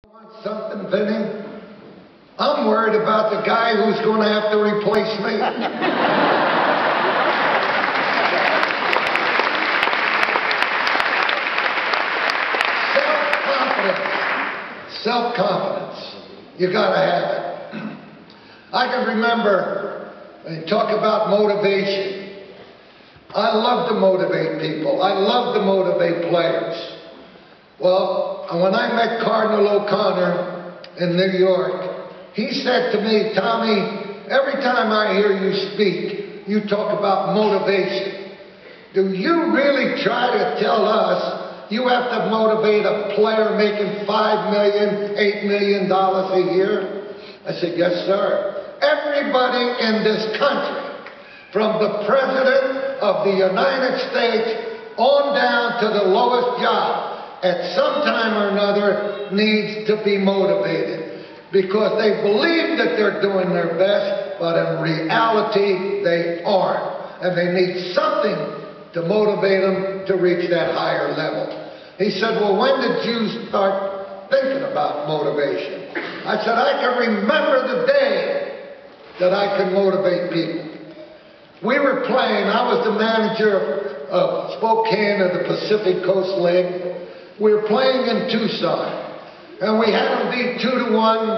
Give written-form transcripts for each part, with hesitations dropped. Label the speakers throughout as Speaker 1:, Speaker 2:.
Speaker 1: Want something, Vinny? I'm worried about the guy who's going to have to replace me. Self-confidence. Self-confidence. You got to have it. I can remember when you talk about motivation. I love to motivate people. I love to motivate players. Well, when I met Cardinal O'Connor in New York, he said to me, "Tommy, every time I hear you speak, you talk about motivation. Do you really try to tell us you have to motivate a player making $5 million, $8 million a year?" I said, "Yes, sir. Everybody in this country, from the President of the United States on down to the lowest job, at some time or another needs to be motivated because they believe that they're doing their best, but in reality they aren't. And they need something to motivate them to reach that higher level." He said, "Well, when did you start thinking about motivation?" I said, "I can remember the day that I could motivate people. We were playing, I was the manager of Spokane of the Pacific Coast League. We were playing in Tucson, and we had them beat 2-1,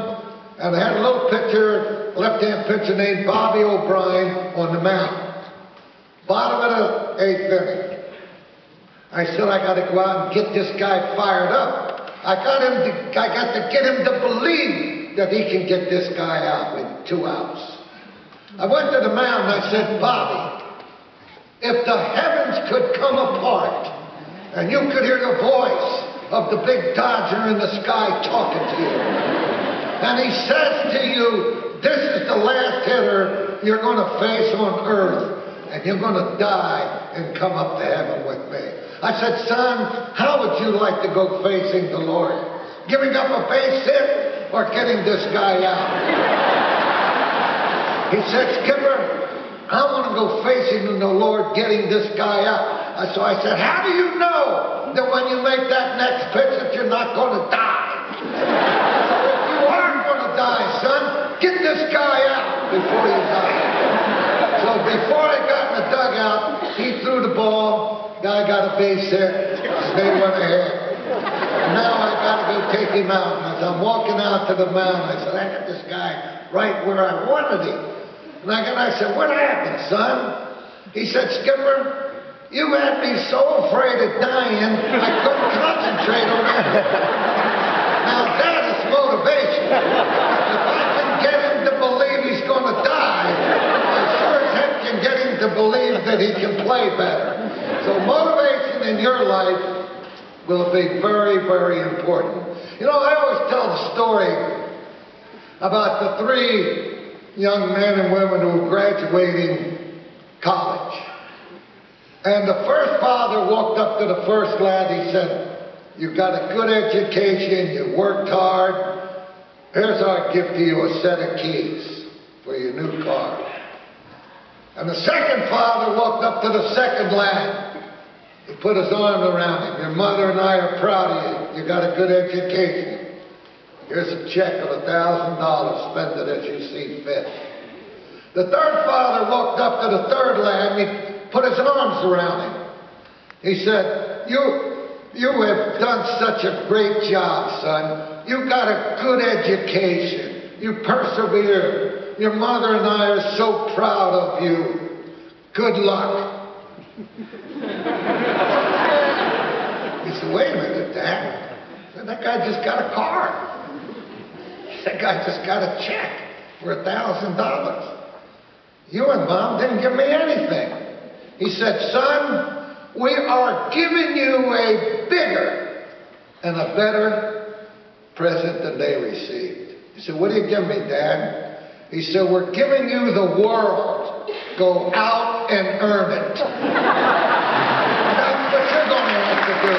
Speaker 1: and I had a little pitcher, left-hand pitcher named Bobby O'Brien on the mound. Bottom of the 8th inning. I said, I got to go out and get this guy fired up. I got to get him to believe that he can get this guy out with 2 outs. I went to the mound and I said, "Bobby, if the heavens could come apart and you could hear the voice of the big Dodger in the sky talking to you, and he says to you, 'This is the last hitter you're going to face on earth, and you're going to die and come up to heaven with me.'" I said, "Son, how would you like to go facing the Lord? Giving up a base hit or getting this guy out?" He said, "Skipper, I want to go facing the Lord, getting this guy out." So I said, "How do you know that when you make that next pitch that you're not going to die?" "If you aren't going to die, son, get this guy out before you die." So before I got in the dugout, he threw the ball. Guy got a base hit. They went ahead. And now I got to go take him out. And as I'm walking out to the mound, I said, "I got this guy right where I wanted him." And I said, "What happened, son?" He said, "Skipper, you had me so afraid of dying, I couldn't concentrate on anything." Now that is motivation. If I can get him to believe he's going to die, I sure as heck can get him to believe that he can play better. So motivation in your life will be very, very important. You know, I always tell the story about the 3 young men and women who were graduating college. And the first father walked up to the first lad. He said, "You've got a good education, you worked hard. Here's our gift to you, a set of keys for your new car." And the second father walked up to the second lad. He put his arm around him. "Your mother and I are proud of you. You got a good education. Here's a check of $1,000. Spend it as you see fit." The third father walked up to the third lad and he put his arms around him. He said, You have done such a great job, son. You got a good education. You persevered. Your mother and I are so proud of you. Good luck." He said, "Wait a minute, Dad. That guy just got a car. That guy just got a check for $1,000. You and Mom didn't give me anything." He said, "Son, we are giving you a bigger and a better present than they received." He said, "What are you giving me, Dad?" He said, "We're giving you the world. Go out and earn it." That's what you're going to have to do.